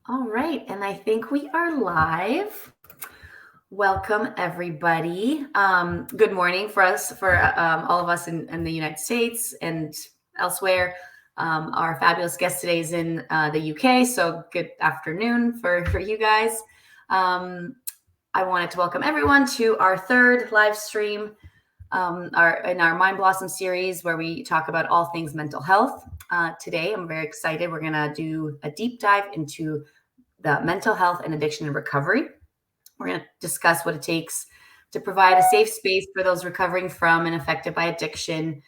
All right, and I think we are live. Welcome, everybody. Good morning for all of us in the United States and elsewhere. Our fabulous guest today is in the UK, so good afternoon for you guys. I wanted to welcome everyone to our third live stream in our Mind Blossom series, where we talk about all things mental health. Today, I'm very excited. We're going to do a deep dive into the mental health and addiction and recovery. We're going to discuss what it takes to provide a safe space for those recovering from and affected by addiction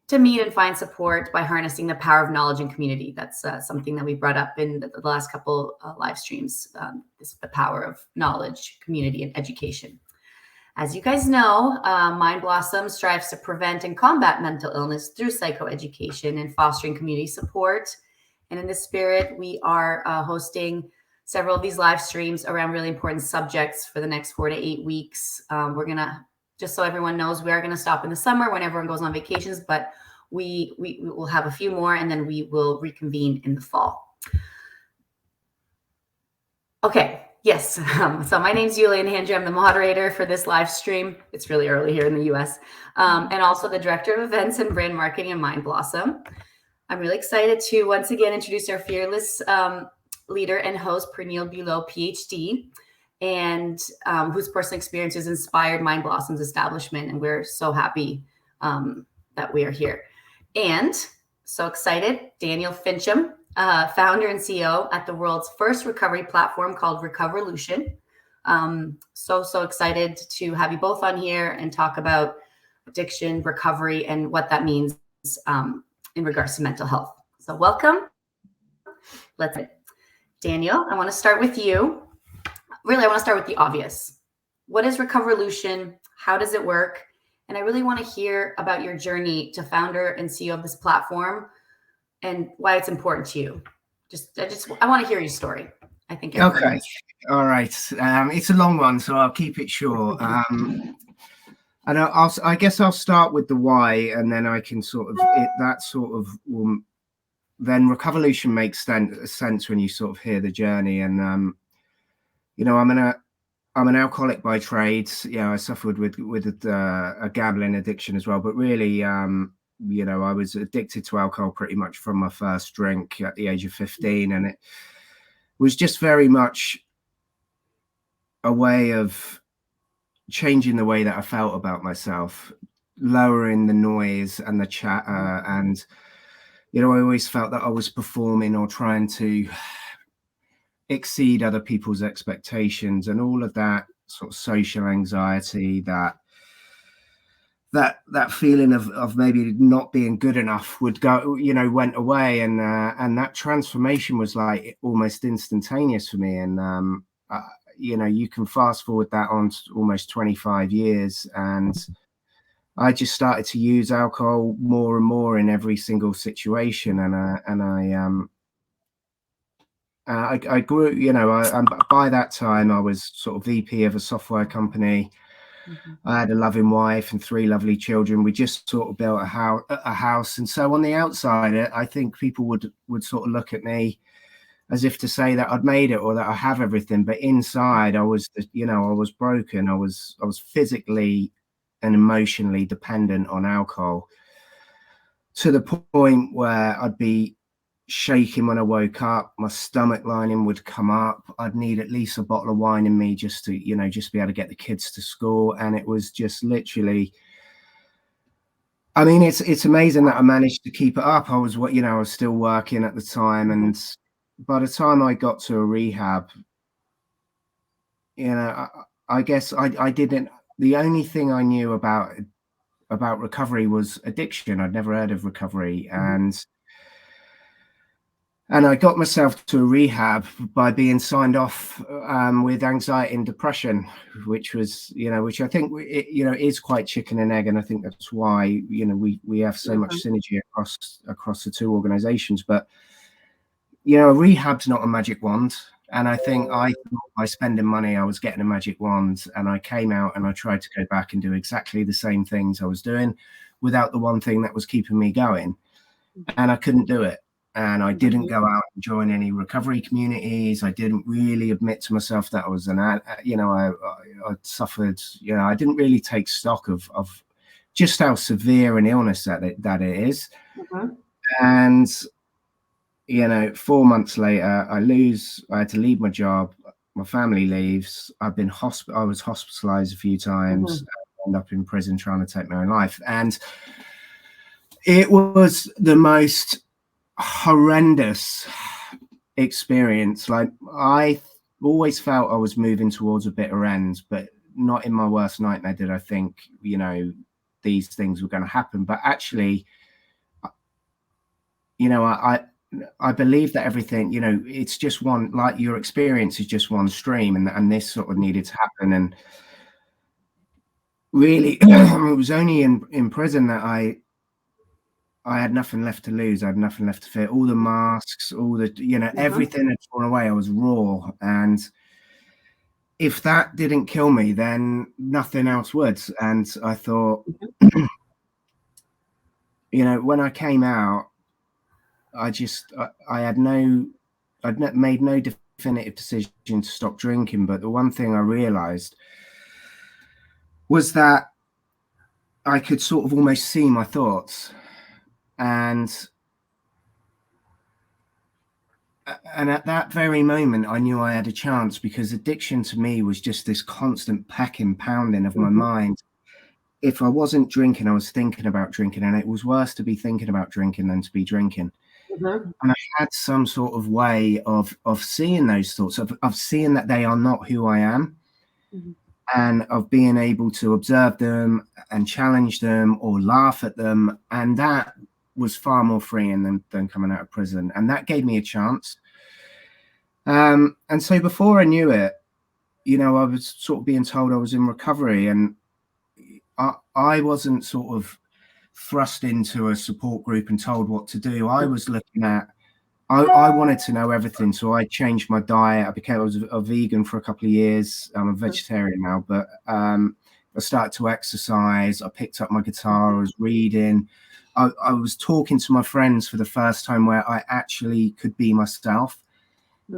to meet and find support by harnessing the power of knowledge and community. That's something that we brought up in the last couple live streams. Is the power of knowledge, community, and education. As you guys know, Mind Blossom strives to prevent and combat mental illness through psychoeducation and fostering community support. And in this spirit, we are hosting several of these live streams around really important subjects for the next 4 to 8 weeks. We're going to, just so everyone knows, we are going to stop in the summer when everyone goes on vacations, but we will have a few more, and then we will reconvene in the fall. Okay. Yes. So my name's Yulia Handry. I'm the moderator for this live stream. It's really early here in the US. And also the director of events and brand marketing at Mind Blossom. I'm really excited to once again introduce our fearless leader and host, Pernille Bülow, PhD, and whose personal experiences inspired Mind Blossom's establishment. And we're so happy that we are here. And so excited, Daniel Fincham, founder and CEO at the world's first recovery platform called Recoverlution. So excited to have you both on here and talk about addiction, recovery, and what that means in regards to mental health. So welcome. Daniel, I want to start with you. Really, I want to start with the obvious. What is Recoverlution? How does it work? And I really want to hear about your journey to founder and CEO of this platform and why it's important to you. I want to hear your story. I think. Okay. All right. It's a long one, so I'll keep it short. And I guess I'll start with the why, and then I can then Recoverlution makes sense when you sort of hear the journey. And I'm an alcoholic by trade. I suffered with a gambling addiction as well, but really, I was addicted to alcohol pretty much from my first drink at the age of 15, and it was just very much a way of changing the way that I felt about myself, lowering the noise and the chatter, and I always felt that I was performing or trying to exceed other people's expectations, and all of that sort of social anxiety, that feeling of maybe not being good enough would go, went away, and that transformation was like almost instantaneous for me. And you can fast forward that on to almost 25 years, and I just started to use alcohol more and more in every single situation, and I grew. By that time I was sort of VP of a software company. Mm-hmm. I had a loving wife and 3 lovely children. We just sort of built a house, and so on the outside, I think people would sort of look at me as if to say that I'd made it or that I have everything, but inside I was broken. I was physically and emotionally dependent on alcohol, to the point where I'd be shaking when I woke up, my stomach lining would come up, I'd need at least a bottle of wine in me just to be able to get the kids to school. And it was just literally, I mean, it's amazing that I managed to keep it up. I was still working at the time, and by the time I got to a rehab, I guess I didn't. The only thing I knew about recovery was addiction. I'd never heard of recovery. And I got myself to a rehab by being signed off with anxiety and depression, which was, which I think, is quite chicken and egg. And I think that's why, we have so much synergy across the 2 organizations. But, rehab's not a magic wand. And I think I thought by spending money, I was getting a magic wand, and I came out and I tried to go back and do exactly the same things I was doing without the one thing that was keeping me going. And I couldn't do it. and I didn't go out and join any recovery communities. I didn't really admit to myself that I was I suffered. I didn't really take stock of just how severe an illness that it is. And 4 months later, I had to leave my job. My family leaves. I was hospitalized a few times. End up in prison trying to take my own life, and it was the most horrendous experience. Like, I always felt I was moving towards a bitter end, but not in my worst nightmare did I think these things were going to happen. But actually, I believe that everything, it's just one, like, your experience is just one stream, and this sort of needed to happen. And really, it was only in prison that I had nothing left to lose. I had nothing left to fear. All the masks, all the, everything had fallen away. I was raw. And if that didn't kill me, then nothing else would. And I thought, when I came out, I'd made no definitive decision to stop drinking. But the one thing I realized was that I could sort of almost see my thoughts. And at that very moment, I knew I had a chance, because addiction to me was just this constant pecking, pounding of my mind. If I wasn't drinking, I was thinking about drinking, and it was worse to be thinking about drinking than to be drinking. And I had some sort of way of seeing those thoughts, of seeing that they are not who I am, and of being able to observe them and challenge them or laugh at them. And that was far more freeing than coming out of prison. And that gave me a chance. And so before I knew it, I was sort of being told I was in recovery, and I wasn't sort of thrust into a support group and told what to do. I was looking at, I wanted to know everything. So I changed my diet. I was a vegan for a couple of years. I'm a vegetarian now, but I started to exercise. I picked up my guitar. I was reading. I was talking to my friends for the first time, where I actually could be myself.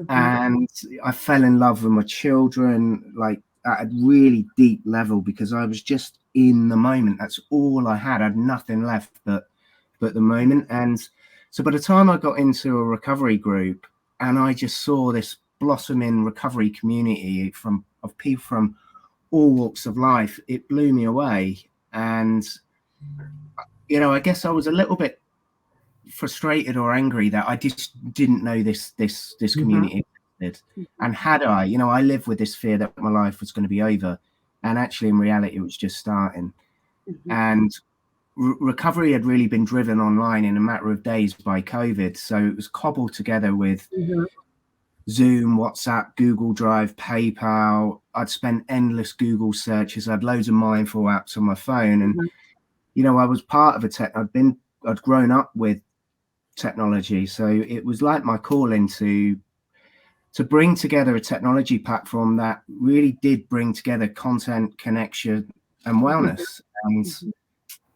And I fell in love with my children, like, at a really deep level, because I was just in the moment. That's all I had. I had nothing left but the moment. And so by the time I got into a recovery group, and I just saw this blossoming recovery community of people from all walks of life, it blew me away. And I guess I was a little bit frustrated or angry that I just didn't know this community existed. And had I lived with this fear that my life was going to be over, and actually in reality it was just starting. And recovery had really been driven online in a matter of days by COVID. So it was cobbled together with Zoom, WhatsApp, Google Drive, PayPal. I'd spent endless Google searches. I had loads of mindful apps on my phone. And I was part of I'd grown up with technology, so it was like my calling to bring together a technology platform that really did bring together content, connection, and wellness. And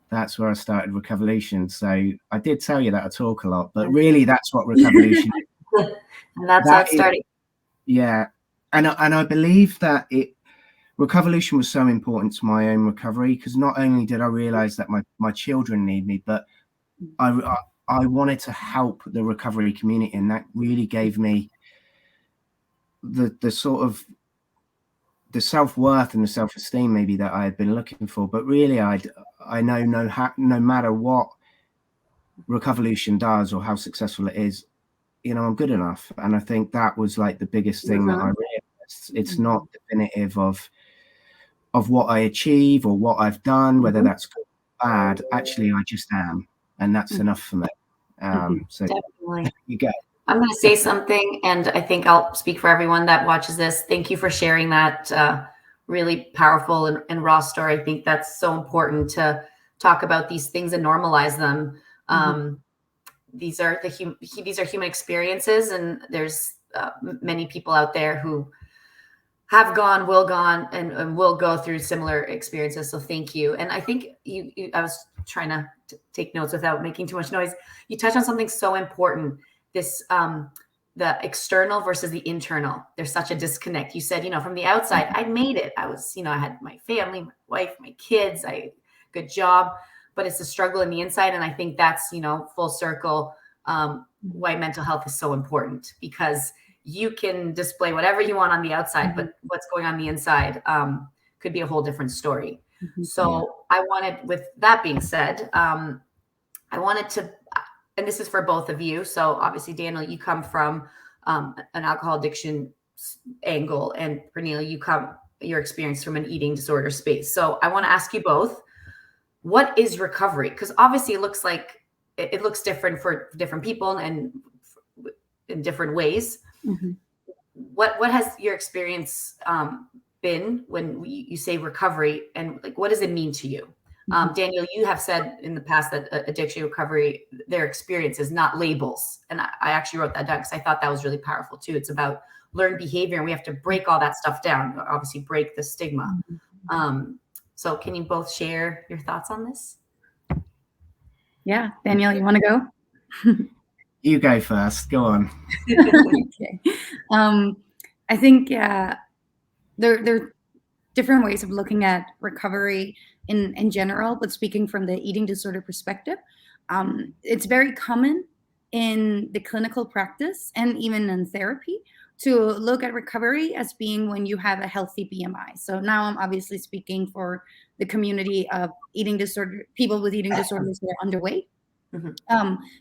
that's where I started Recovolution. So I did tell you that I talk a lot, but really that's what Recovolution is. And that's how it started. Yeah. And I believe that Recovolution was so important to my own recovery, because not only did I realize that my children need me, but I wanted to help the recovery community. And that really gave me the sort of the self-worth and the self-esteem maybe that I had been looking for. But really, I know no matter what Recovolution does or how successful it is, I'm good enough. And I think that was like the biggest thing that I realized. It's not definitive of what I achieve or what I've done, whether that's good or bad. Actually, I just am, and that's enough for me. So definitely. You go. I'm going to say something, and I think I'll speak for everyone that watches this. Thank you for sharing that really powerful and raw story. I think that's so important to talk about these things and normalize them. These are human experiences, and there's many people out there who have gone and will go through similar experiences. So thank you. And I think I was trying to take notes without making too much noise. You touched on something so important. This the external versus the internal. There's such a disconnect. You said, from the outside, I made it. I was, I had my family, my wife, my kids, good job, but it's the struggle in the inside. And I think that's, full circle, why mental health is so important, because you can display whatever you want on the outside, but what's going on the inside could be a whole different story. So I wanted, with that being said, I wanted to, and this is for both of you. So obviously, Daniel, you come from an alcohol addiction angle, and Pernille, your experience from an eating disorder space. So I want to ask you both, what is recovery? Because obviously it looks different for different people and in different ways. What has your experience been when you say recovery, and what does it mean to you? Daniel, you have said in the past that addiction recovery, their experience is not labels. And I actually wrote that down because I thought that was really powerful too. It's about learned behavior, and we have to break all that stuff down, obviously break the stigma. So can you both share your thoughts on this? Yeah, Daniel, you want to go? You go first. Go on. Okay. I think there are different ways of looking at recovery in general, but speaking from the eating disorder perspective, it's very common in the clinical practice and even in therapy to look at recovery as being when you have a healthy BMI. So now I'm obviously speaking for the community of people with eating disorders who are underweight.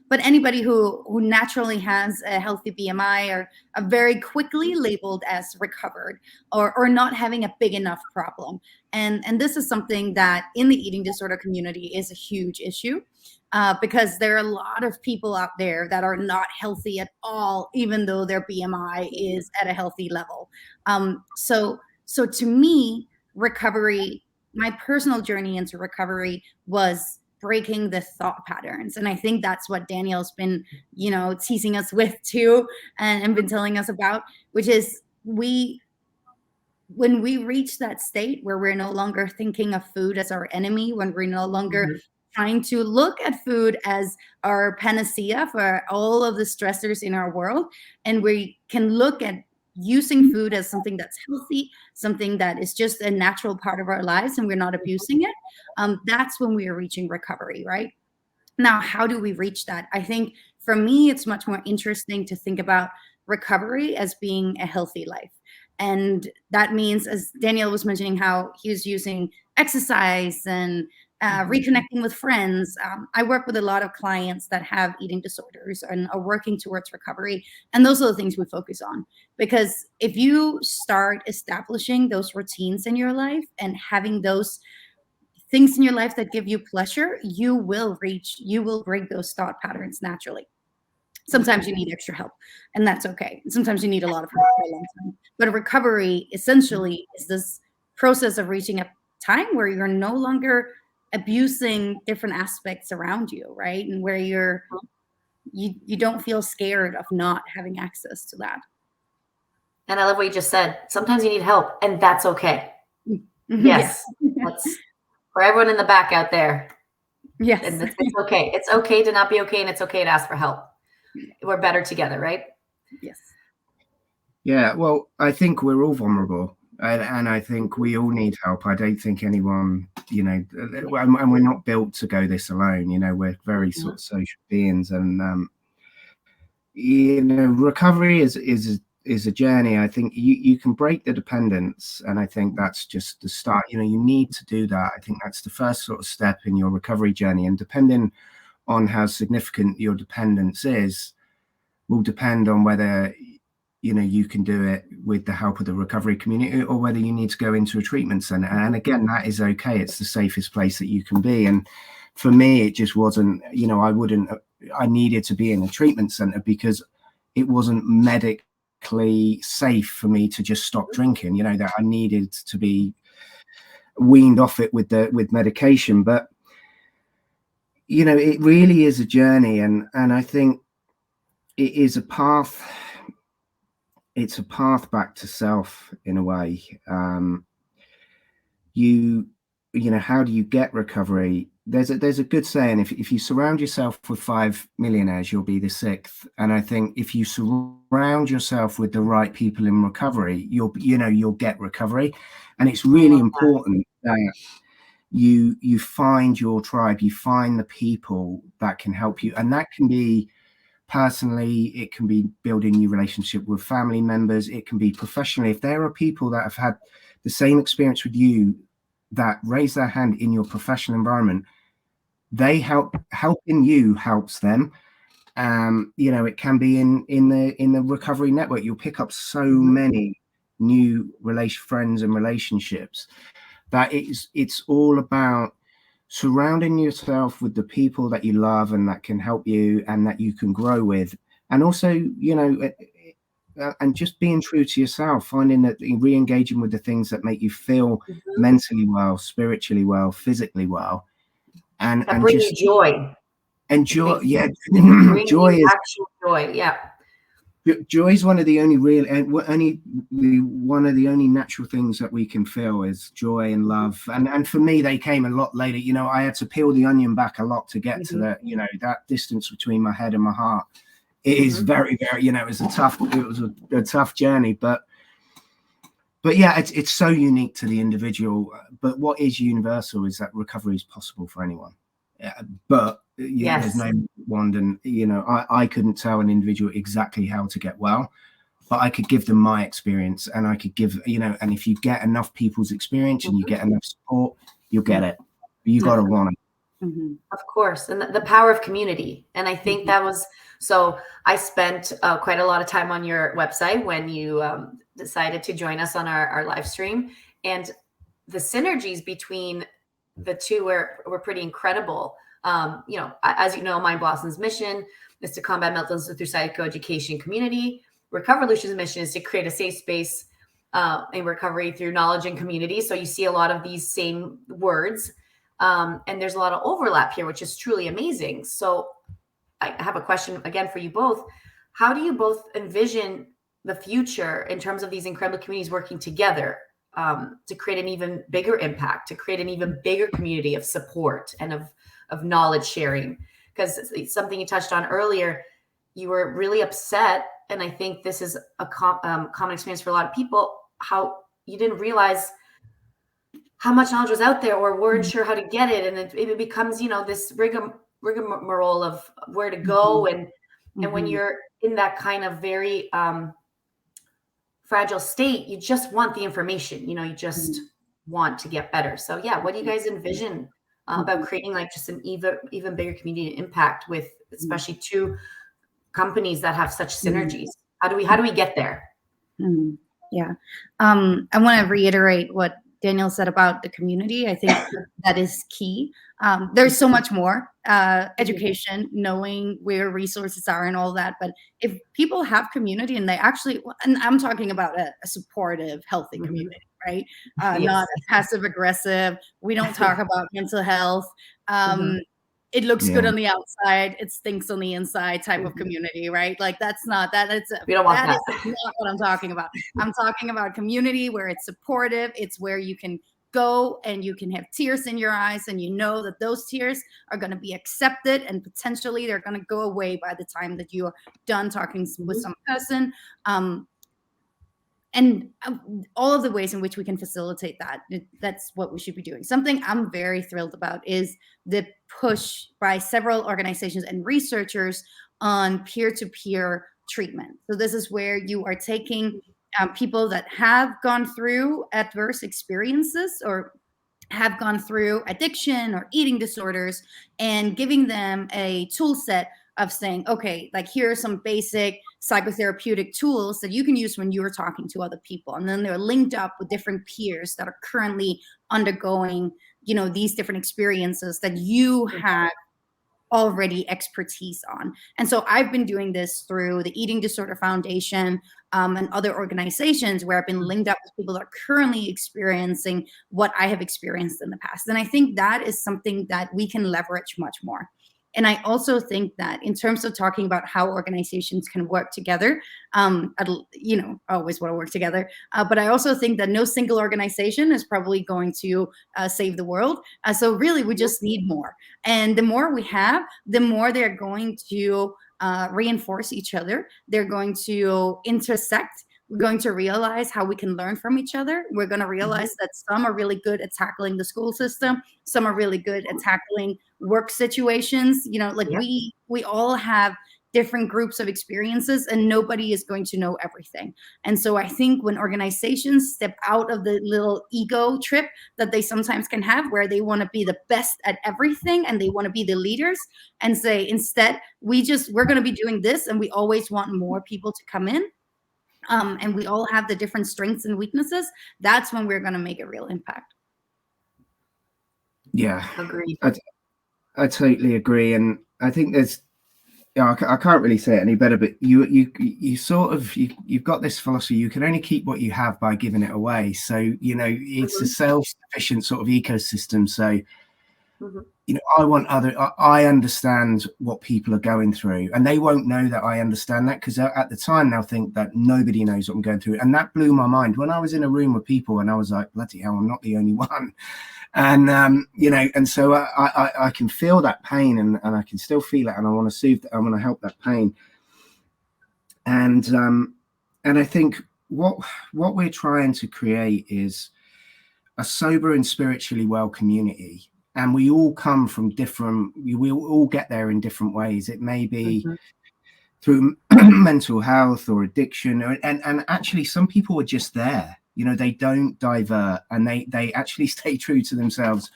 But anybody who naturally has a healthy BMI are very quickly labeled as recovered or not having a big enough problem. And this is something that in the eating disorder community is a huge issue because there are a lot of people out there that are not healthy at all, even though their BMI is at a healthy level. So to me, recovery, my personal journey into recovery was breaking the thought patterns. And I think that's what Daniel's been, teasing us with too, and been telling us about, which is when we reach that state where we're no longer thinking of food as our enemy, when we're no longer trying to look at food as our panacea for all of the stressors in our world, and we can look at using food as something that's healthy, something that is just a natural part of our lives, and we're not abusing it, that's when we are reaching recovery, right? Now, how do we reach that? I think for me, it's much more interesting to think about recovery as being a healthy life. And that means, as Daniel was mentioning, how he was using exercise and reconnecting with friends. I work with a lot of clients that have eating disorders and are working towards recovery. And those are the things we focus on. Because if you start establishing those routines in your life and having those things in your life that give you pleasure, you will break those thought patterns naturally. Sometimes you need extra help, and that's okay. Sometimes you need a lot of help for a long time. But recovery essentially is this process of reaching a time where you're no longer abusing different aspects around you, right? And where you don't feel scared of not having access to that. And I love what you just said. Sometimes you need help, and that's okay. Yes. That's for everyone in the back out there. Yes. And it's okay. It's okay to not be okay, and it's okay to ask for help. We're better together, right? Yes. Yeah, well, I think we're all vulnerable. And I think we all need help. I don't think anyone, and we're not built to go this alone. We're very sort of social beings, and recovery is a journey. I think you can break the dependence, and I think that's just the start. You need to do that. I think that's the first sort of step in your recovery journey, and depending on how significant your dependence is, will depend on whether you can do it with the help of the recovery community or whether you need to go into a treatment center. And again, that is okay. It's the safest place that you can be. And for me, it just wasn't, I needed to be in a treatment center because it wasn't medically safe for me to just stop drinking, that I needed to be weaned off it with medication. But, it really is a journey. And I think it is a path. It's a path back to self in a way. How do you get recovery? there's a good saying, if you surround yourself with 5 millionaires, you'll be the sixth. And I think if you surround yourself with the right people in recovery, you'll get recovery. And it's really important that you find your tribe, you find the people that can help you. And that can be personally, it can be building new relationship with family members, it can be professionally. If there are people that have had the same experience with you that raise their hand in your professional environment, they helping you helps them. It can be in the recovery network. You'll pick up so many new friends and relationships. That it's all about surrounding yourself with the people that you love and that can help you and that you can grow with. And also, and just being true to yourself, finding that re-engaging with the things that make you feel mentally well, spiritually well, physically well, and bring just you joy. And joy, yeah, joy is actual joy. Yeah. Joy is one of the only natural things that we can feel is joy and love. And for me, they came a lot later. I had to peel the onion back a lot to get to that, that distance between my head and my heart. It is very, very, it was a tough journey, but yeah, it's so unique to the individual. But what is universal is that recovery is possible for anyone. But there's no wand, and I couldn't tell an individual exactly how to get well, but I could give them my experience, and I could give and if you get enough people's experience and you get enough support, you'll get it. You got to want it. Of course, and the power of community. And I think that was so. I spent quite a lot of time on your website when you decided to join us on our live stream, and the synergies between the two were pretty incredible. As you know, Mind Blossom's mission is to combat mental illness through psychoeducation community. Recoverlution's mission is to create a safe space in recovery through knowledge and community. So you see a lot of these same words, and there's a lot of overlap here, which is truly amazing. So I have a question again for you both. How do you both envision the future in terms of these incredible communities working together to create an even bigger impact, to create an even bigger community of support and of knowledge sharing? Because it's something you touched on earlier. You were really upset, and I think this is a common experience for a lot of people, how you didn't realize how much knowledge was out there or weren't sure how to get it. And it becomes, this rigmarole of where to go. And when you're in that kind of very fragile state, you just want the information, you just want to get better. So yeah, what do you guys envision about creating like just an even bigger community impact with especially two companies that have such synergies? How do we get there? Yeah. I want to reiterate what Daniel said about the community. I think that is key. There's so much more, education, knowing where resources are and all that. But if people have community and they actually, and I'm talking about a supportive, healthy community, right? Not passive aggressive. We don't talk about mental health. It looks good on the outside, it stinks on the inside type of community, right? Like that's not that. We don't want that. Is not what I'm talking about. I'm talking about community where it's supportive. It's where you can go and you can have tears in your eyes, and you know that those tears are going to be accepted, and potentially they're going to go away by the time that you are done talking with some person. And all of the ways in which we can facilitate that, that's what we should be doing. Something I'm very thrilled about is the push by several organizations and researchers on peer-to-peer treatment. So this is where you are taking people that have gone through adverse experiences or have gone through addiction or eating disorders and giving them a tool set of saying, okay, like here are some basic psychotherapeutic tools that you can use when you're talking to other people. And then they're linked up with different peers that are currently undergoing, these different experiences that you have already expertise on. And so I've been doing this through the Eating Disorder Foundation and other organizations where I've been linked up with people that are currently experiencing what I have experienced in the past. And I think that is something that we can leverage much more. And I also think that in terms of talking about how organizations can work together, I always want to work together, but I also think that no single organization is probably going to save the world. So really, we just need more. And the more we have, the more they're going to reinforce each other. They're going to intersect. We're going to realize how we can learn from each other. We're going to realize that some are really good at tackling the school system. Some are really good at tackling work situations. We all have different groups of experiences, and nobody is going to know everything. And so I think when organizations step out of the little ego trip that they sometimes can have, where they want to be the best at everything and they want to be the leaders, and say, instead, we're going to be doing this, and we always want more people to come in. And we all have the different strengths and weaknesses. That's when we're going to make a real impact. Yeah, agreed. I totally agree, and I think there's, I can't really say it any better, but you sort of you've got this philosophy: you can only keep what you have by giving it away. So it's a self-sufficient sort of ecosystem. So I understand what people are going through, and they won't know that I understand that, because at the time they'll think that nobody knows what I'm going through. And that blew my mind when I was in a room with people and I was like, bloody hell, I'm not the only one. And and so I can feel that pain, and I can still feel it, and I want to soothe, I want to help that pain. And I think what we're trying to create is a sober and spiritually well community. And we all come from we all get there in different ways. It may be through mental health or addiction, and actually some people are just there. They don't divert, and they actually stay true to themselves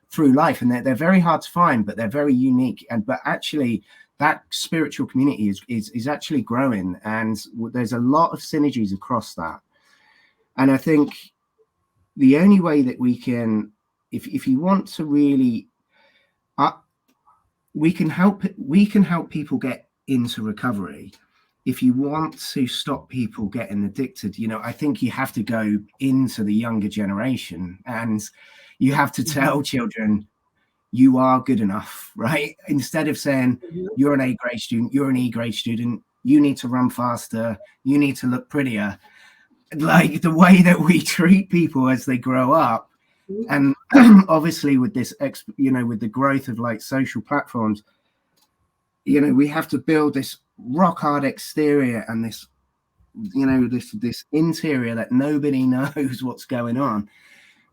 through life. And they're very hard to find, but they're very unique. But actually that spiritual community is actually growing, and there's a lot of synergies across that. And I think the only way that we can, if you want to really, we can help people get into recovery. If you want to stop people getting addicted, I think you have to go into the younger generation, and you have to tell children you are good enough, right? Instead of saying you're an A grade student, you're an E grade student, you need to run faster, you need to look prettier. Like the way that we treat people as they grow up. And obviously with this, with the growth of like social platforms, we have to build this rock hard exterior and this, this interior that nobody knows what's going on.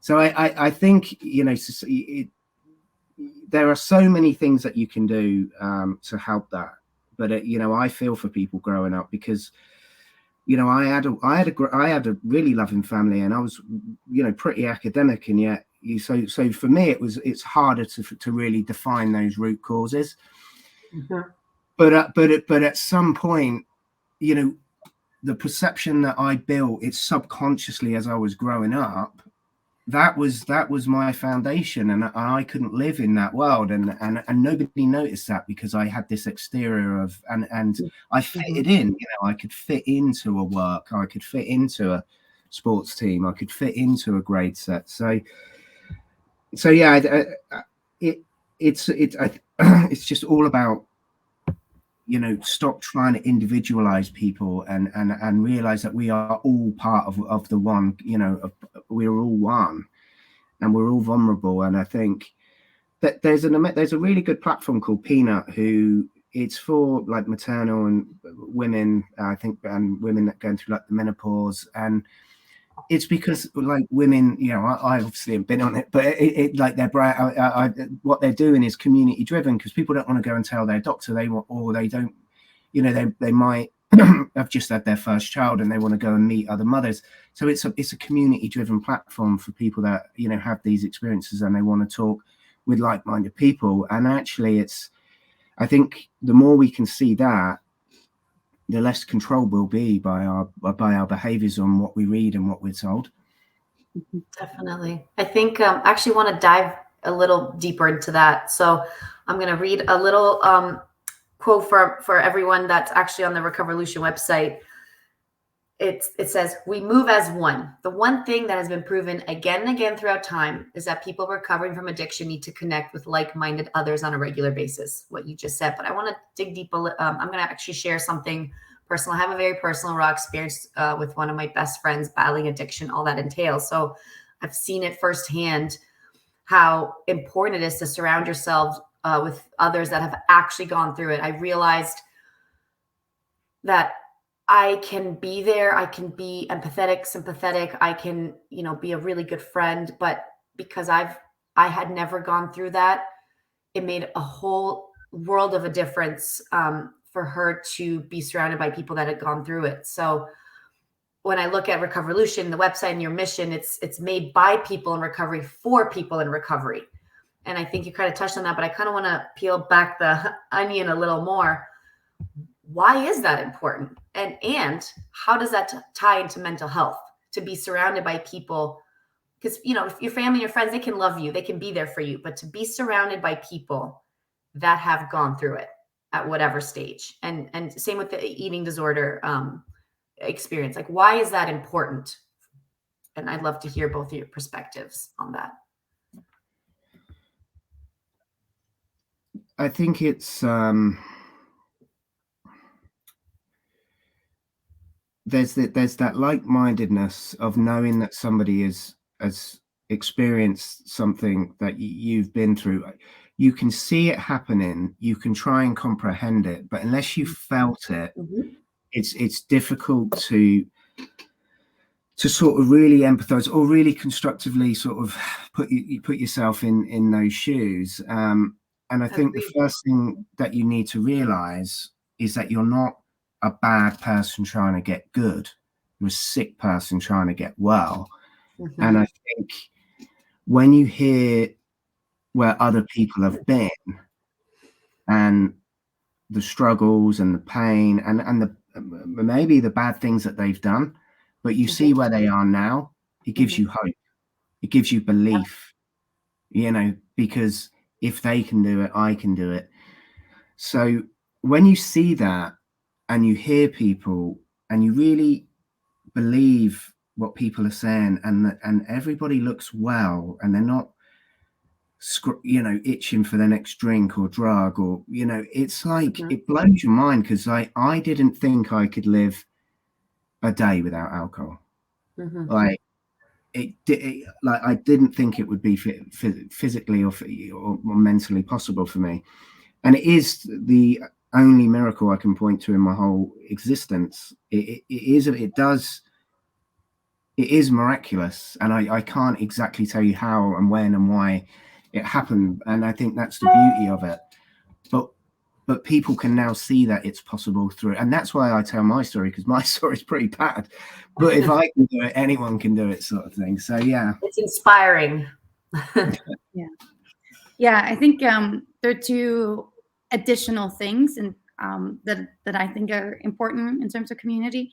So I think, there are so many things that you can do to help that. But, I feel for people growing up, because I had a really loving family, and I was, pretty academic, and yet so for me it's harder to really define those root causes. But at some point, the perception that I built, it's subconsciously as I was growing up, that was my foundation, and I couldn't live in that world, and nobody noticed that, because I had this exterior of and I fitted in. I could fit into a work, I could fit into a sports team, I could fit into a grade set. So yeah, it's just all about, stop trying to individualize people and realize that we are all part of the one. We're all one, and we're all vulnerable. And I think that there's a really good platform called Peanut, who it's for like maternal and women, I think, and women that go through like the menopause. And it's because like women, I obviously have been on it, but it like what they're doing is community driven, because people don't want to go and tell their doctor they don't, they might have just had their first child and they want to go and meet other mothers. So it's a community driven platform for people that, have these experiences and they want to talk with like-minded people. And actually I think the more we can see that, the less control will be by our behaviors on what we read and what we're told. Definitely. I think I actually want to dive a little deeper into that. So I'm going to read a little quote for everyone that's actually on the Recovolution website. it says, we move as one. The one thing that has been proven again and again throughout time is that people recovering from addiction need to connect with like-minded others on a regular basis, what you just said. But I want to dig deeper. I'm going to actually share something personal. I have a very personal raw experience with one of my best friends battling addiction, all that entails. So I've seen it firsthand, how important it is to surround yourself with others that have actually gone through it. I realized that I can be there. I can be empathetic, sympathetic. I can, be a really good friend. But because I had never gone through that, it made a whole world of a difference for her to be surrounded by people that had gone through it. So when I look at Recovolution, the website and your mission, it's made by people in recovery for people in recovery. And I think you kind of touched on that, but I kind of want to peel back the onion a little more. Why is that important? And how does that tie into mental health? To be surrounded by people, because if your family, your friends, they can love you, they can be there for you, but to be surrounded by people that have gone through it at whatever stage, and same with the eating disorder experience. Like, why is that important? And I'd love to hear both of your perspectives on that. I think it's there's that like-mindedness of knowing that somebody has experienced something that you've been through. You can see it happening, you can try and comprehend it, but unless you felt it, it's difficult to sort of really empathize or really constructively sort of put yourself in those shoes. And I think the first thing that you need to realize is that you're not a bad person trying to get good. You're a sick person trying to get well. And I think when you hear where other people have been and the struggles and the pain and the maybe the bad things that they've done, but you see where they are now, it gives you hope. It gives you belief, because if they can do it, I can do it. So when you see that and you hear people and you really believe what people are saying, and everybody looks well and they're not itching for the next drink or drug, or it's like it blows your mind, because I didn't think I could live a day without alcohol. Like I didn't think it would be physically or mentally possible for me, and it is the only miracle I can point to in my whole existence. It is miraculous, and I can't exactly tell you how and when and why it happened, and I think that's the beauty of it. But people can now see that it's possible through, and that's why I tell my story, because my story is pretty bad. But if I can do it, anyone can do it, sort of thing. So yeah, it's inspiring. Yeah. I think there are two additional things and that I think are important in terms of community.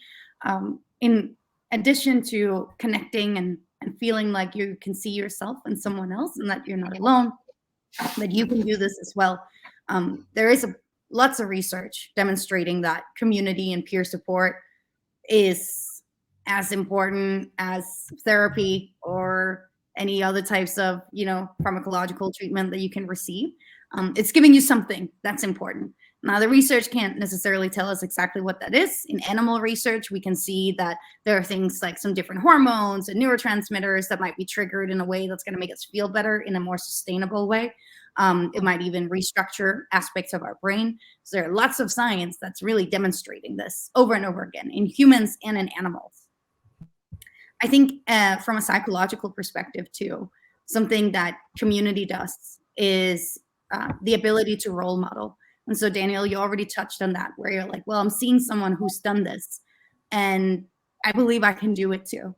In addition to connecting and feeling like you can see yourself in someone else and that you're not alone, that you can do this as well. There is lots of research demonstrating that community and peer support is as important as therapy or any other types of, pharmacological treatment that you can receive. It's giving you something that's important. Now, the research can't necessarily tell us exactly what that is. In animal research, we can see that there are things like some different hormones and neurotransmitters that might be triggered in a way that's going to make us feel better in a more sustainable way. It might even restructure aspects of our brain. So there are lots of science that's really demonstrating this over and over again in humans and in animals. I think from a psychological perspective too, something that community does is the ability to role model. And so, Daniel, you already touched on that, where you're like, well, I'm seeing someone who's done this, and I believe I can do it too.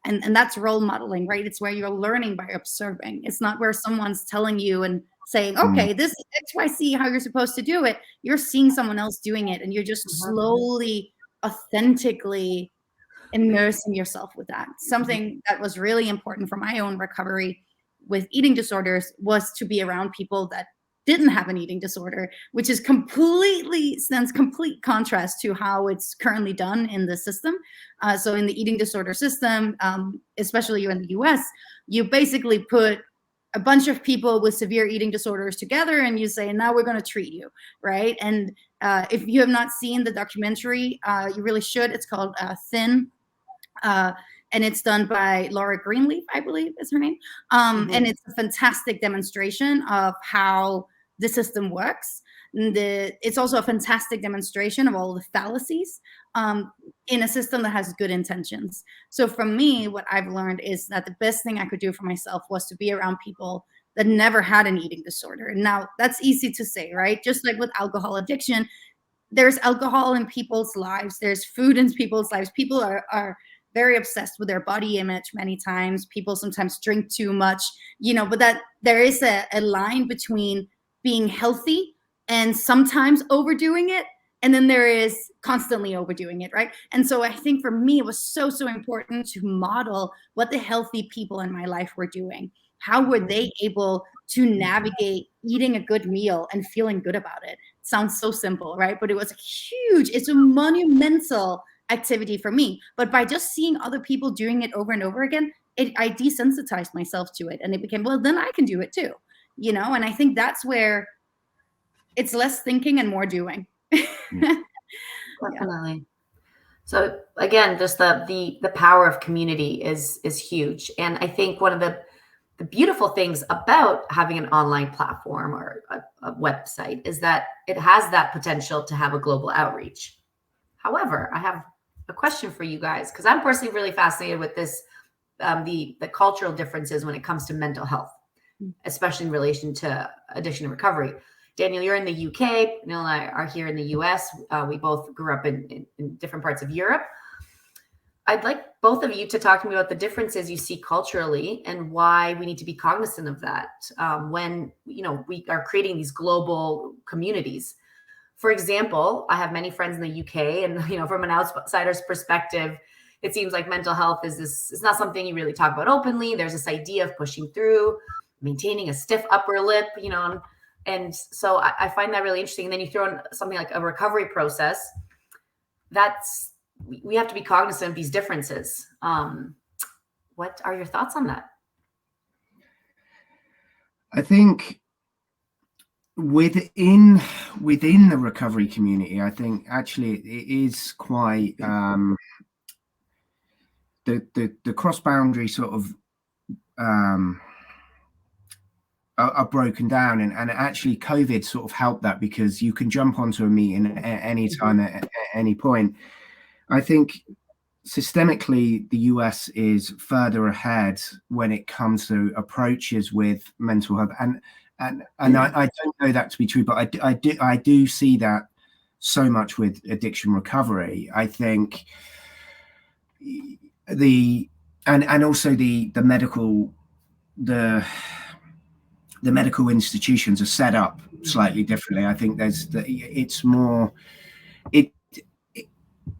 And that's role modeling, right? It's where you're learning by observing. It's not where someone's telling you and saying, okay, this is XYZ, how you're supposed to do it. You're seeing someone else doing it, and you're just slowly, authentically immersing yourself with that. Something that was really important for my own recovery with eating disorders was to be around people that didn't have an eating disorder, which is stands complete contrast to how it's currently done in the system. So in the eating disorder system, especially in the US, you basically put a bunch of people with severe eating disorders together and you say, now we're going to treat you, right? And if you have not seen the documentary, you really should. It's called Thin. And it's done by Laura Greenleaf, I believe is her name. And it's a fantastic demonstration of how the system works. It's also a fantastic demonstration of all the fallacies in a system that has good intentions. So for me, what I've learned is that the best thing I could do for myself was to be around people that never had an eating disorder. Now, that's easy to say, right? Just like with alcohol addiction, there's alcohol in people's lives. There's food in people's lives. People are very obsessed with their body image many times. People sometimes drink too much, but that there is a line between being healthy and sometimes overdoing it. And then there is constantly overdoing it, right? And so I think for me, it was so important to model what the healthy people in my life were doing. How were they able to navigate eating a good meal and feeling good about it? Sounds so simple, right? But it's a monumental activity for me. But by just seeing other people doing it over and over again, I desensitized myself to it. And it became, well, then I can do it too, And I think that's where it's less thinking and more doing. Definitely. So again, just the power of community is huge. And I think one of the beautiful things about having an online platform or a website is that it has that potential to have a global outreach. However, I have a question for you guys, because I'm personally really fascinated with this, the cultural differences when it comes to mental health, especially in relation to addiction and recovery. Daniel, you're in the UK. Neil and I are here in the US. We both grew up in different parts of Europe. I'd like both of you to talk to me about the differences you see culturally and why we need to be cognizant of that when we are creating these global communities. For example, I have many friends in the UK, and from an outsider's perspective, it seems like mental health is not something you really talk about openly. There's this idea of pushing through, maintaining a stiff upper lip, and so I find that really interesting. And then you throw in something like a recovery process. We have to be cognizant of these differences. What are your thoughts on that? I think within the recovery community, I think actually it is quite the cross boundary sort of are broken down, and actually COVID sort of helped that, because you can jump onto a meeting at any time at any point. I think systemically the US is further ahead when it comes to approaches with mental health, and I don't know that to be true, but I do see that so much with addiction recovery. I think and also the medical institutions are set up slightly differently. I think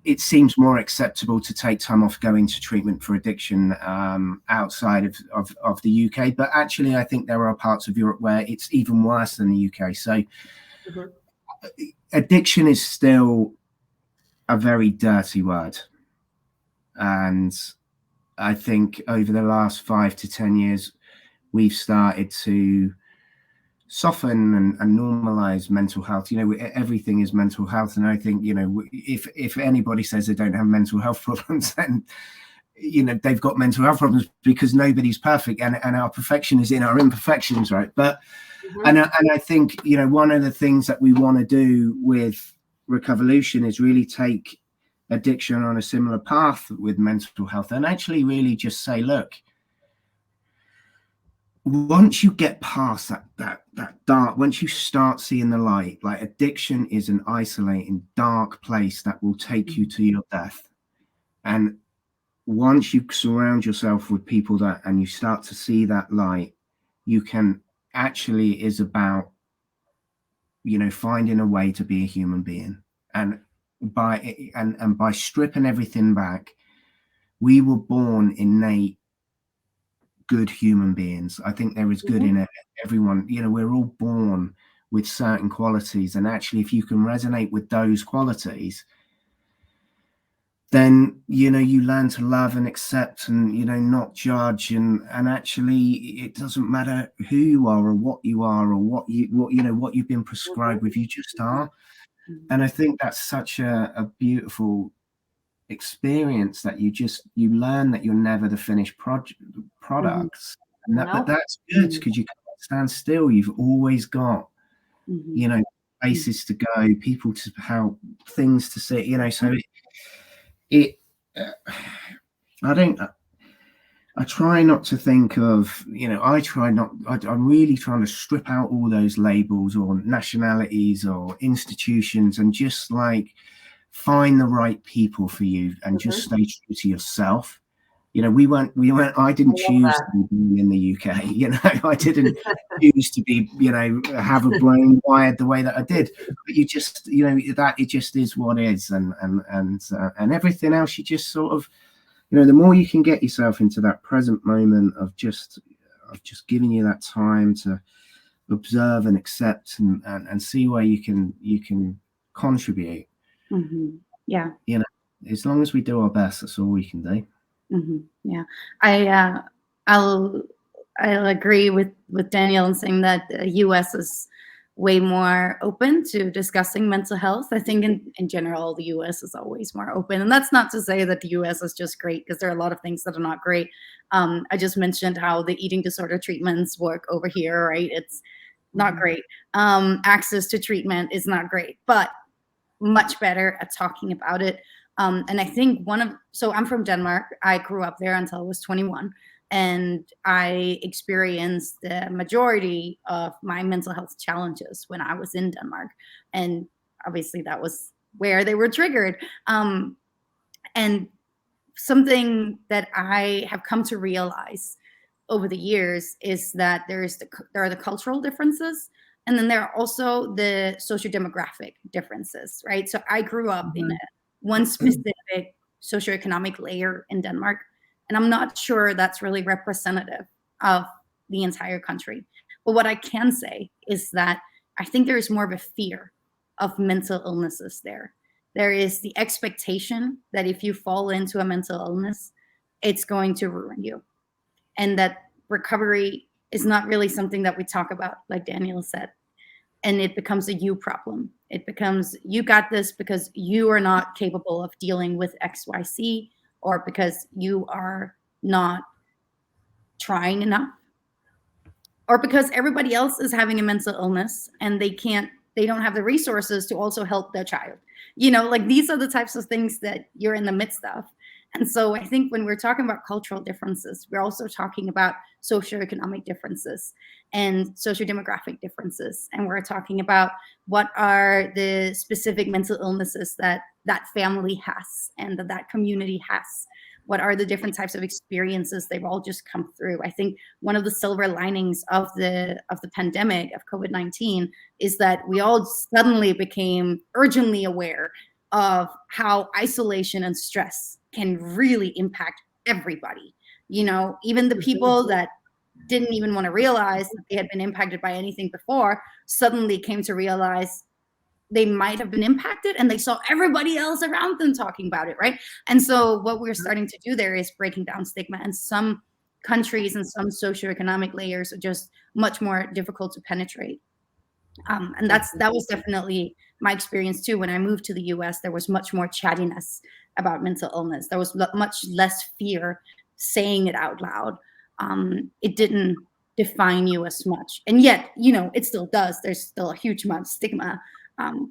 it seems more acceptable to take time off going to treatment for addiction outside of the UK. But actually, I think there are parts of Europe where it's even worse than the UK. So addiction is still a very dirty word. And I think over the last 5 to 10 years, we've started to soften and normalize mental health. Everything is mental health, and I think if anybody says they don't have mental health problems, then they've got mental health problems, because nobody's perfect, and our perfection is in our imperfections, right? But and I think one of the things that we want to do with Recovolution is really take addiction on a similar path with mental health, and actually really just say, look, once you get past that dark, once you start seeing the light, like addiction is an isolating, dark place that will take you to your death. And once you surround yourself with people and you start to see that light, you can actually is about, finding a way to be a human being. And by stripping everything back, we were born innate good human beings. I think there is good in everyone. We're all born with certain qualities. And actually, if you can resonate with those qualities, then, you know, you learn to love and accept and, you know, not judge. And actually, it doesn't matter who you are or what you are or what you've been prescribed with, you just are. And I think that's such a beautiful experience, that you learn that you're never the finished products. And but that's good, because you can't stand still. You've always got, you know, places to go, people to help, things to see, you know. So I try not to think of, you know, I'm really trying to strip out all those labels or nationalities or institutions, and just like find the right people for you, and just stay true to yourself. You know, I didn't choose to be born in the UK. You know, I didn't choose to be, you know, have a brain wired the way that I did. But you just, you know, that it just is what is, and everything else, you just sort of, you know, the more you can get yourself into that present moment of just giving you that time to observe and accept and see where you can contribute. Yeah. You know, as long as we do our best, that's all we can do. Yeah, I'll agree with Daniel in saying that the U.S. is way more open to discussing mental health. I think in general, the U.S. is always more open, and that's not to say that the U.S. is just great, because there are a lot of things that are not great. I just mentioned how the eating disorder treatments work over here, right? It's not great. Access to treatment is not great, but much better at talking about it. And I think so I'm from Denmark. I grew up there until I was 21, and I experienced the majority of my mental health challenges when I was in Denmark. And obviously that was where they were triggered. And something that I have come to realize over the years is that there are the cultural differences, and then there are also the socio-demographic differences, right? So I grew up in one specific socioeconomic layer in Denmark, and I'm not sure that's really representative of the entire country. But what I can say is that I think there is more of a fear of mental illnesses there. There is the expectation that if you fall into a mental illness, it's going to ruin you, and that recovery is not really something that we talk about, like Daniel said. And it becomes a you problem. It becomes, you got this because you are not capable of dealing with XYZ, or because you are not trying enough, or because everybody else is having a mental illness and they don't have the resources to also help their child. You know, like, these are the types of things that you're in the midst of. And so I think when we're talking about cultural differences, we're also talking about socioeconomic differences and sociodemographic differences. And we're talking about what are the specific mental illnesses that that family has and that community has. What are the different types of experiences they've all just come through? I think one of the silver linings of the pandemic of COVID-19 is that we all suddenly became urgently aware of how isolation and stress can really impact everybody. You know, even the people that didn't even want to realize that they had been impacted by anything before suddenly came to realize they might have been impacted, and they saw everybody else around them talking about it, right? And so what we're starting to do there is breaking down stigma, and some countries and some socioeconomic layers are just much more difficult to penetrate. And that was definitely my experience too. When I moved to the US, there was much more chattiness about mental illness. There was much less fear saying it out loud. It didn't define you as much. And yet, you know, it still does. There's still a huge amount of stigma,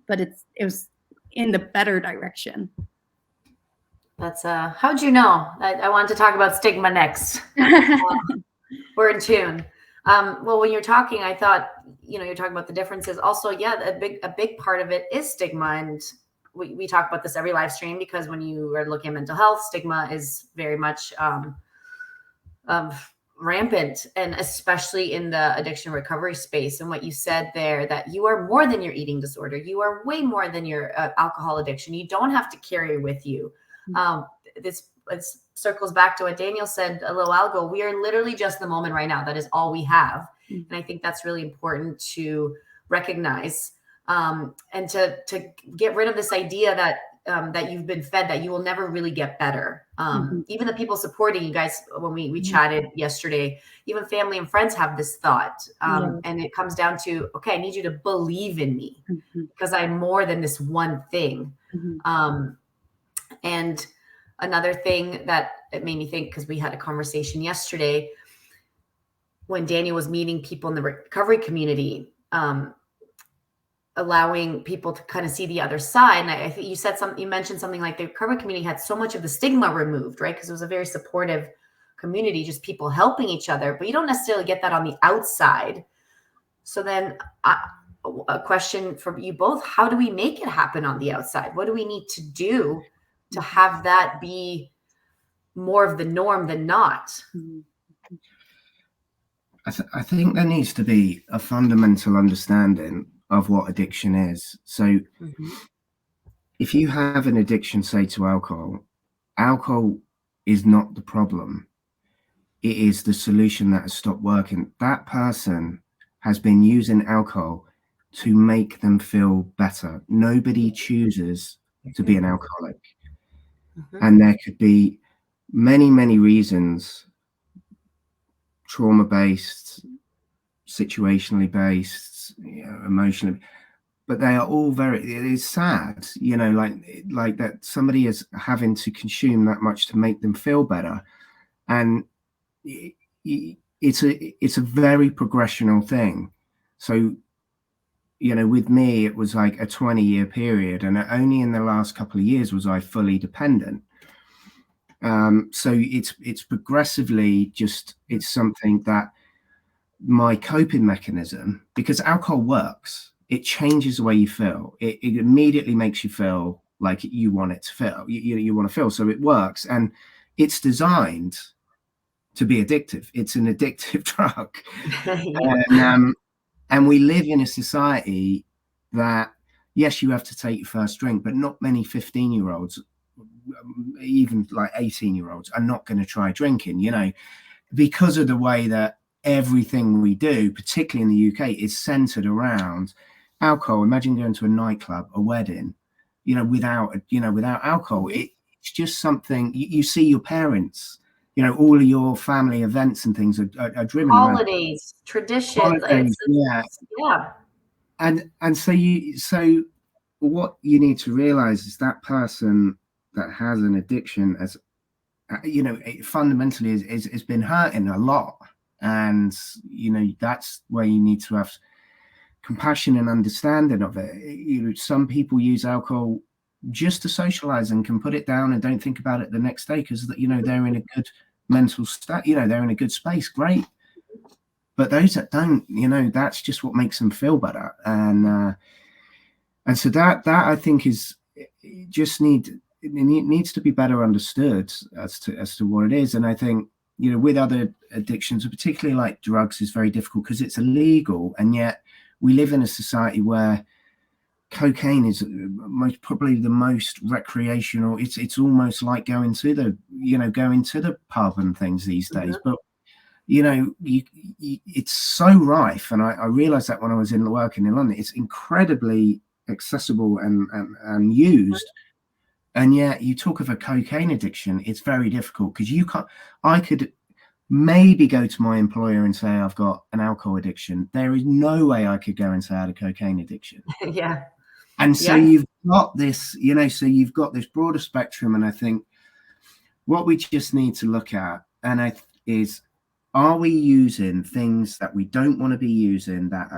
but it was in the better direction. That's how'd you know? I wanted to talk about stigma next. We're in tune. Well, when you're talking, I thought, you know, you're talking about the differences. Also, yeah, a big part of it is stigma. And we talk about this every live stream, because when you are looking at mental health, stigma is very much rampant, and especially in the addiction recovery space. And what you said there, that you are more than your eating disorder. You are way more than your alcohol addiction. You don't have to carry it with you. This circles back to what Daniel said a little while ago. We are literally just the moment right now. That is all we have. And I think that's really important to recognize, and to get rid of this idea that that you've been fed that you will never really get better. Even the people supporting you guys, when we chatted yesterday, even family and friends have this thought. And it comes down to, okay, I need you to believe in me because I'm more than this one thing. And another thing that it made me think, because we had a conversation yesterday when Daniel was meeting people in the recovery community, allowing people to kind of see the other side. And I think you mentioned something like the recovery community had so much of the stigma removed, right? Because it was a very supportive community, just people helping each other, but you don't necessarily get that on the outside. So then a question for you both, how do we make it happen on the outside? What do we need to do to have that be more of the norm than not? I think there needs to be a fundamental understanding of what addiction is. So if you have an addiction, say to alcohol is not the problem. It is the solution that has stopped working. That person has been using alcohol to make them feel better. Nobody chooses to be an alcoholic. And there could be many, many reasons, trauma-based, situationally based, emotionally, but they are all very, it is sad, like that somebody is having to consume that much to make them feel better. And it's a very progressional thing. So, with me, it was like a 20-year period, and only in the last couple of years was I fully dependent. So it's progressively it's something that my coping mechanism, because alcohol works, it changes the way you feel. It immediately makes you feel like you want it to feel, you want to feel. So it works, and it's designed to be addictive. It's an addictive drug. And we live in a society that, yes, you have to take your first drink, but not many 15-year-olds, even like 18-year-olds, are not going to try drinking, because of the way that everything we do, particularly in the UK, is centered around alcohol. Imagine going to a nightclub, a wedding, without alcohol. It's just something you see your parents, all of your family events and things are driven holidays, around traditions. Yeah. And so what you need to realize is that person that has an addiction, as it fundamentally is been hurting a lot. And that's where you need to have compassion and understanding of it. Some people use alcohol just to socialize and can put it down and don't think about it the next day because they're in a good mental state, they're in a good space. Great. But those that don't, that's just what makes them feel better. And so that I think it needs to be better understood as to what it is. And I think with other addictions, particularly like drugs, is very difficult because it's illegal, and yet we live in a society where cocaine is probably the most recreational. It's almost like going to the pub and things these days. But it's so rife, and I realized that when I was working in London, it's incredibly accessible and used. And yet you talk of a cocaine addiction, it's very difficult because I could maybe go to my employer and say I've got an alcohol addiction. There is no way I could go and say I had a cocaine addiction. Yeah. And so you've got this, so you've got this broader spectrum. And I think what we just need to look at is, are we using things that we don't want to be using that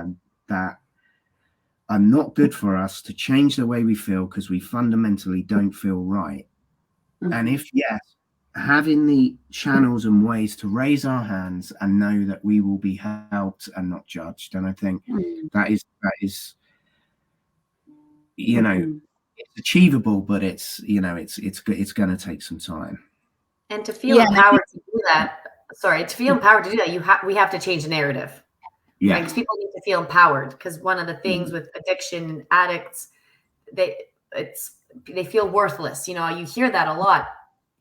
are not good for us to change the way we feel because we fundamentally don't feel right? And if yes, having the channels and ways to raise our hands and know that we will be helped and not judged. And I think that is it's achievable, but it's going to take some time. And to feel empowered to do that, we have to change the narrative. Yeah, because people need to feel empowered. Because one of the things with addiction addicts, they feel worthless. You hear that a lot.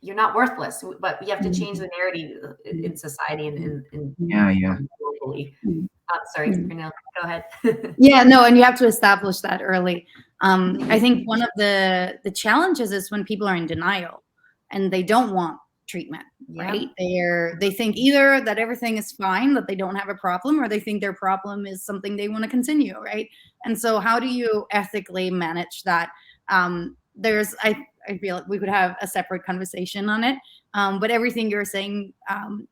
You're not worthless, but we have to change the narrative in society and globally. Sorry, Mm. Pernille, go ahead. Yeah, no, and you have to establish that early. I think one of the challenges is when people are in denial and they don't want treatment, Yeah. right? They think either that everything is fine, that they don't have a problem, or they think their problem is something they want to continue, right? And so how do you ethically manage that? I feel like we could have a separate conversation on it. But everything you're saying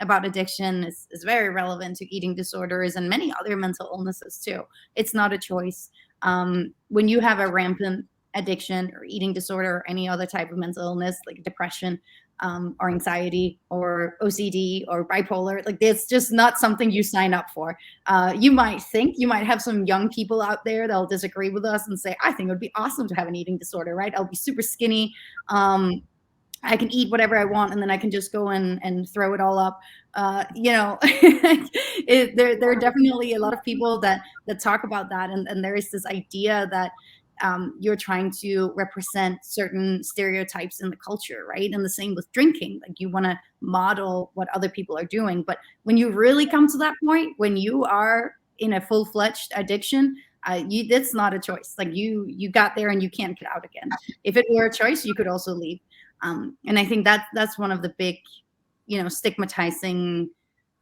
about addiction is very relevant to eating disorders and many other mental illnesses too. It's not a choice. When you have a rampant addiction or eating disorder or any other type of mental illness like depression or anxiety or OCD or bipolar, like it's just not something you sign up for. You might have some young people out there that'll disagree with us and say, I think it would be awesome to have an eating disorder, right? I'll be super skinny. I can eat whatever I want, and then I can just go and throw it all up. There are definitely a lot of people that talk about that, and there is this idea that you're trying to represent certain stereotypes in the culture, right? And the same with drinking, like you want to model what other people are doing. But when you really come to that point, when you are in a full-fledged addiction, it's not a choice. Like you got there and you can't get out again. If it were a choice, you could also leave. And I think that's one of the big, stigmatizing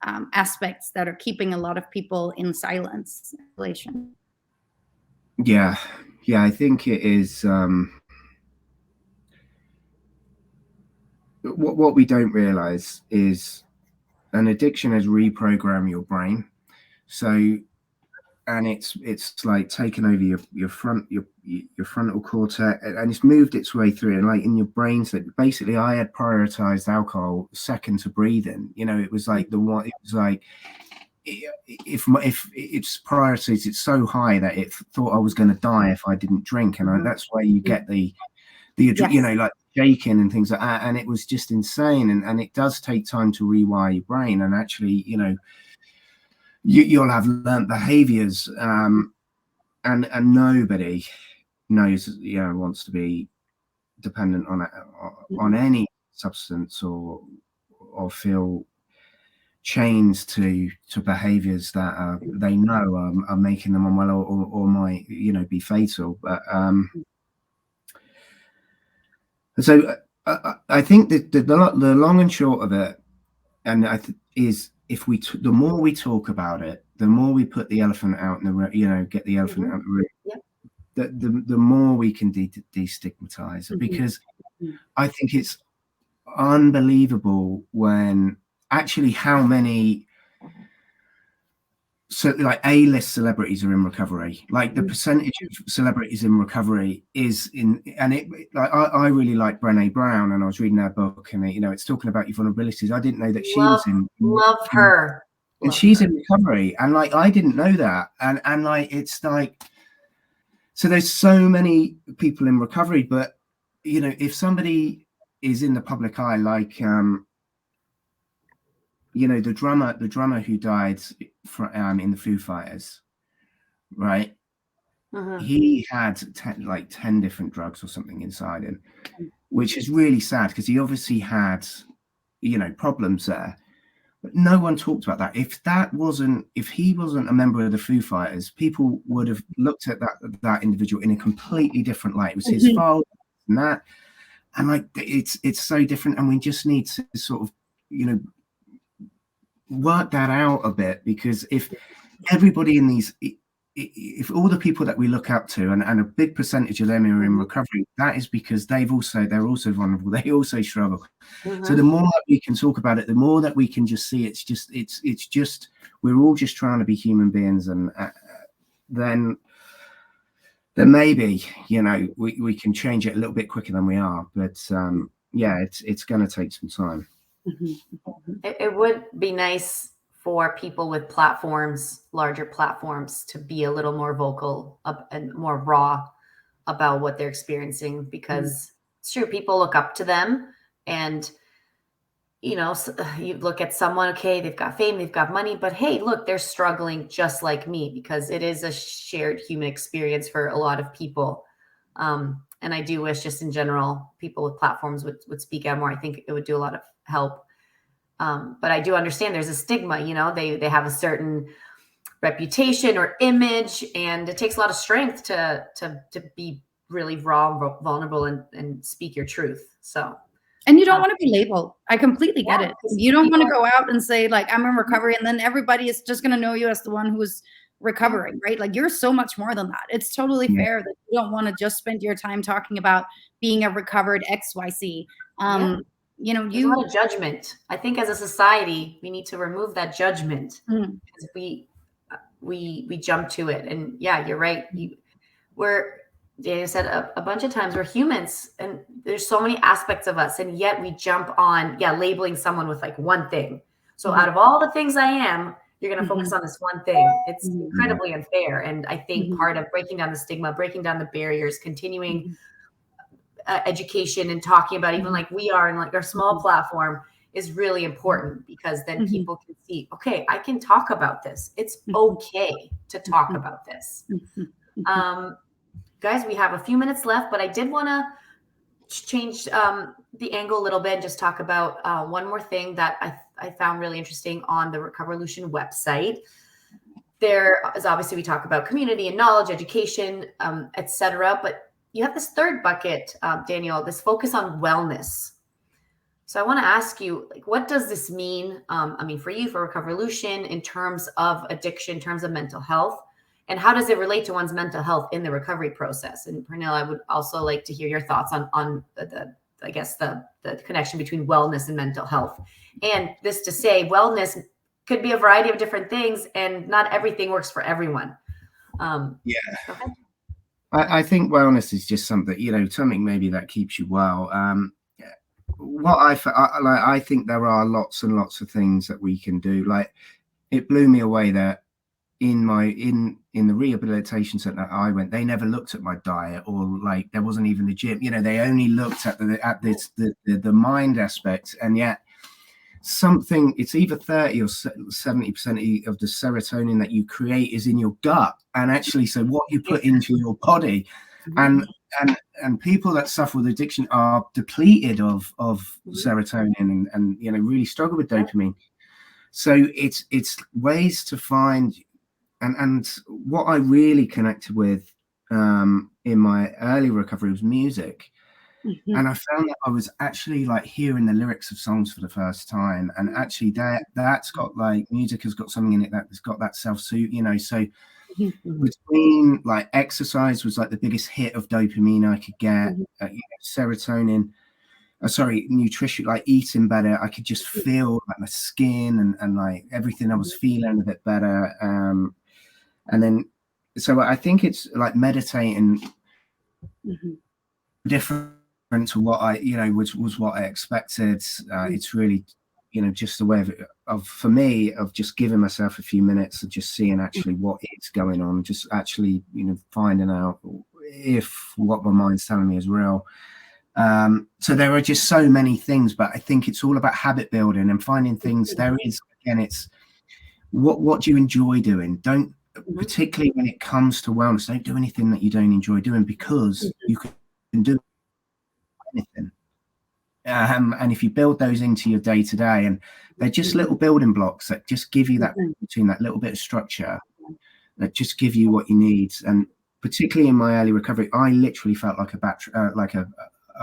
aspects that are keeping a lot of people in silence. Yeah, I think it is. What we don't realize is an addiction has reprogrammed your brain. So, and it's like taken over your frontal cortex, and it's moved its way through, and like in your brain. So basically, I had prioritized alcohol second to breathing. It was like the one. It was like if its priorities, it's so high that it thought I was going to die if I didn't drink, and that's why you get the yes. Like shaking and things like that. And it was just insane, and it does take time to rewire your brain, and actually, you'll have learned behaviors, and nobody knows, wants to be dependent on any substance or feel chained to behaviors that they know are making them unwell or might be fatal. But so I think that the long and short of it, and is if the more we talk about it, the more we put the elephant out in the room, get the elephant out of the room, the more we can destigmatize it, because I think it's unbelievable when actually how many like A-list celebrities are in recovery. Like the percentage of celebrities in recovery is I really like Brené Brown, and I was reading her book, and it's talking about your vulnerabilities. I didn't know that she was in love her, and she's in recovery, and like I didn't know that, and like it's like, so there's so many people in recovery, but if somebody is in the public eye, like the drummer who died in the Foo Fighters, right? He had 10 different drugs or something inside him, which is really sad because he obviously had, problems there. But no one talked about that. If he wasn't a member of the Foo Fighters, people would have looked at that individual in a completely different light. It was his fault and that, and like it's so different, and we just need to sort of, work that out a bit, because if everybody in these, if all the people that we look up to, and a big percentage of them are in recovery, that is because they're also vulnerable, they also struggle. So the more that we can talk about it, the more that we can just see it's just we're all just trying to be human beings, and then maybe we can change it a little bit quicker than we are, but it's going to take some time. It would be nice for people with platforms, larger platforms, to be a little more vocal and more raw about what they're experiencing, because it's true, people look up to them, and you look at someone, okay, they've got fame, they've got money, but hey, look, they're struggling just like me, because it is a shared human experience for a lot of people. And I do wish, just in general, people with platforms would speak out more. I think it would do a lot of help. But I do understand there's a stigma, they have a certain reputation or image, and it takes a lot of strength to be really raw, vulnerable, and speak your truth. So. And you don't want to be labeled. I completely get Yeah, it. You don't want to go out and say, like, I'm in recovery, and then everybody is just going to know you as the one who's recovering, right? Like, you're so much more than that. It's totally fair that you don't want to just spend your time talking about being a recovered XYZ. You know, there's a lot of judgment. I think as a society, we need to remove that judgment, because we jump to it. And yeah, you're right. Daniel said a bunch of times, we're humans, and there's so many aspects of us, and yet we jump on labeling someone with like one thing. So out of all the things I am, you're going to focus on this one thing. It's incredibly unfair. And I think part of breaking down the stigma, breaking down the barriers, continuing education, and talking about, even like we are in like our small platform, is really important, because then people can see, okay, I can talk about this. It's okay to talk about this. Guys, we have a few minutes left, but I did want to change the angle a little bit and just talk about one more thing that I found really interesting on the Recoverlution website. There is, obviously, we talk about community and knowledge, education, etc. But you have this third bucket, Daniel, this focus on wellness. So I want to ask you, like, what does this mean? I mean, for you, for Recoverlution, in terms of addiction, in terms of mental health? And how does it relate to one's mental health in the recovery process? And Pernille, I would also like to hear your thoughts on the connection between wellness and mental health. And this to say, wellness could be a variety of different things, and not everything works for everyone. I think wellness is just something, something maybe that keeps you well. What I think there are lots and lots of things that we can do. Like, it blew me away that in the rehabilitation center I went, they never looked at my diet, or like there wasn't even the gym. They only looked at the mind aspect, and yet it's either 30 or 70% of the serotonin that you create is in your gut, and actually, so what you put into your body, and people that suffer with addiction are depleted of serotonin, and really struggle with dopamine. So it's ways to find. And what I really connected with in my early recovery was music. And I found that I was actually like hearing the lyrics of songs for the first time. And actually that's got like, music has got something in it that's got that self-soothe, so between like exercise was like the biggest hit of dopamine I could get, serotonin, nutrition, like eating better. I could just feel like my skin and like everything, I was feeling a bit better. And then, so I think it's like meditating different to what I, was what I expected. It's really, just a way for me, of just giving myself a few minutes of just seeing actually what is going on, just actually, finding out if what my mind's telling me is real. So there are just so many things, but I think it's all about habit building and finding things. There is, again, it's what do you enjoy doing? Don't, particularly when it comes to wellness, don't do anything that you don't enjoy doing, because you can do anything. And if you build those into your day to day, and they're just little building blocks that just give you that routine, that little bit of structure, that just give you what you need. And particularly in my early recovery, I literally felt like a battery,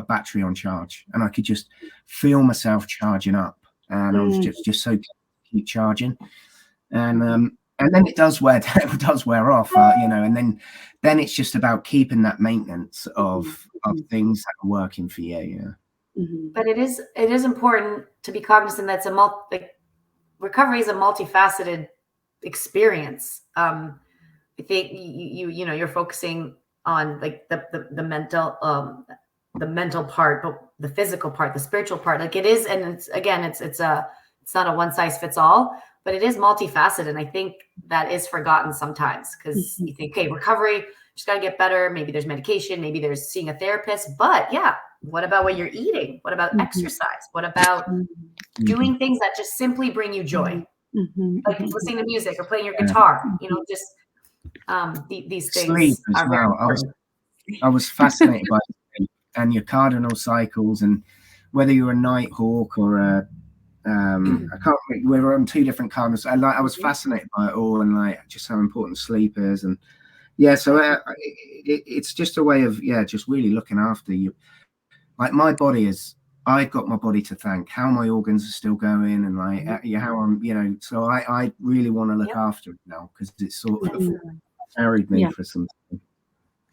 battery on charge, and I could just feel myself charging up, and I was just so keep charging. And then it does wear off, and then it's just about keeping that maintenance of things that are working for you. But it is important to be cognizant that recovery is a multifaceted experience. I think you're focusing on like the mental part, but the physical part, the spiritual part, like it is, and it's not a one size fits all. But it is multifaceted, and I think that is forgotten sometimes, because you think, okay, recovery, just got to get better. Maybe there's medication, maybe there's seeing a therapist, but what about what you're eating? What about exercise? What about doing things that just simply bring you joy, like listening to music or playing your guitar? Just these things. Sleep as are very well. important. I was fascinated by sleep and your cardinal cycles, and whether you're a night hawk or I can't remember, we were on 2 different continents. I was fascinated by it all, and like just how important sleep is. And yeah, so it's just a way of just really looking after you. Like my body is, I've got my body to thank. How my organs are still going, and like how I'm, so I really want to look after it now, because it's sort of carried me for some time.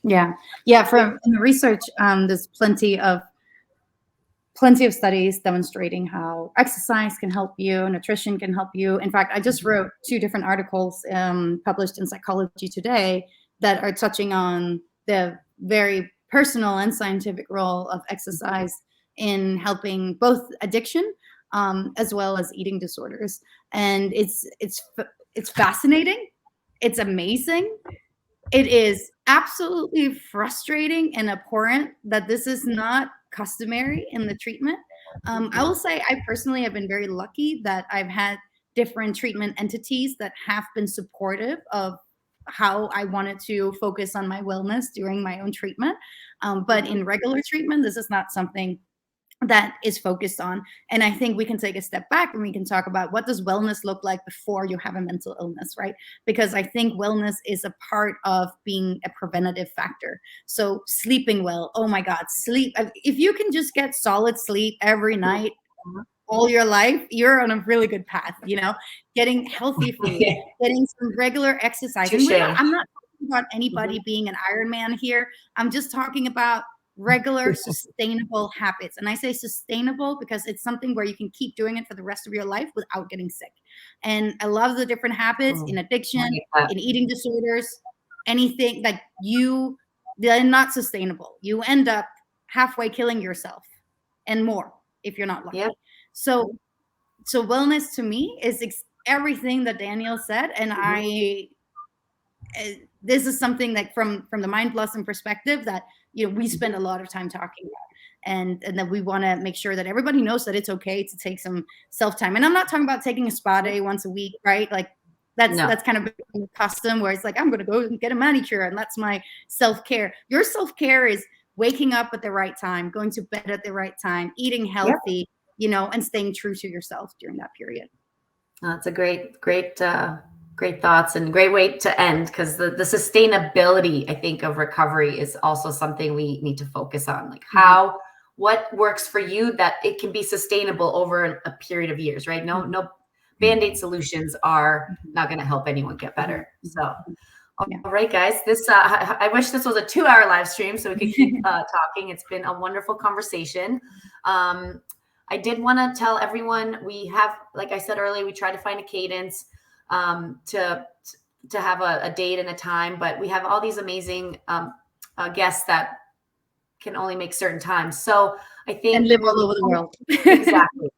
Yeah. From in the research, there's plenty of studies demonstrating how exercise can help you, nutrition can help you. In fact, I just wrote 2 different articles published in Psychology Today that are touching on the very personal and scientific role of exercise in helping both addiction as well as eating disorders. And it's fascinating. It's amazing. It is absolutely frustrating and abhorrent that this is not customary in the treatment. I will say I personally have been very lucky that I've had different treatment entities that have been supportive of how I wanted to focus on my wellness during my own treatment. But in regular treatment, this is not something that is focused on. And I think we can take a step back and we can talk about, what does wellness look like before you have a mental illness, right? Because I think wellness is a part of being a preventative factor. So sleeping well, oh my God, sleep. If you can just get solid sleep every night, all your life, you're on a really good path, getting healthy food, getting some regular exercise. And I'm not talking about anybody being an Ironman here. I'm just talking about regular, sustainable habits. And I say sustainable because it's something where you can keep doing it for the rest of your life without getting sick. And I love the different habits in addiction, in eating disorders, anything that they're not sustainable. You end up halfway killing yourself and more if you're not lucky. So wellness to me is everything that Daniel said. And this is something that from the Mind Blossom perspective that we spend a lot of time talking about, and that we want to make sure that everybody knows that it's okay to take some self-time. And I'm not talking about taking a spa day once a week, right? Like that's kind of a custom where it's like, I'm going to go and get a manicure and that's my self-care. Your self-care is waking up at the right time, going to bed at the right time, eating healthy, and staying true to yourself during that period. That's a great thoughts and great way to end, because the sustainability, I think, of recovery is also something we need to focus on. Like what works for you, that it can be sustainable over a period of years, right? No Band-Aid solutions are not going to help anyone get better. So, all right, guys, I wish this was a 2-hour live stream so we could keep talking. It's been a wonderful conversation. I did want to tell everyone, we have, like I said earlier, we try to find a cadence to have a date and a time, but we have all these amazing guests that can only make certain times. So I think, and live all over the world. Exactly.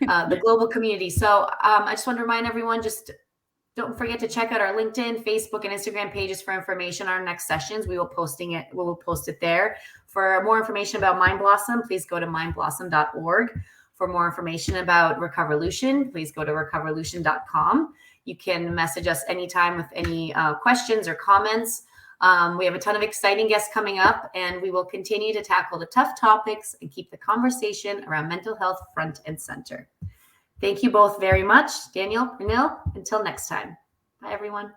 The global community. So I just want to remind everyone, just don't forget to check out our LinkedIn, Facebook, and Instagram pages for information on our next sessions. We will post it there. For more information about Mind Blossom, please go to mindblossom.org. For more information about Recovolution, please go to recovolution.com. You can message us anytime with any questions or comments. We have a ton of exciting guests coming up, and we will continue to tackle the tough topics and keep the conversation around mental health front and center. Thank you both very much, Daniel, Pernille. Until next time. Bye, everyone.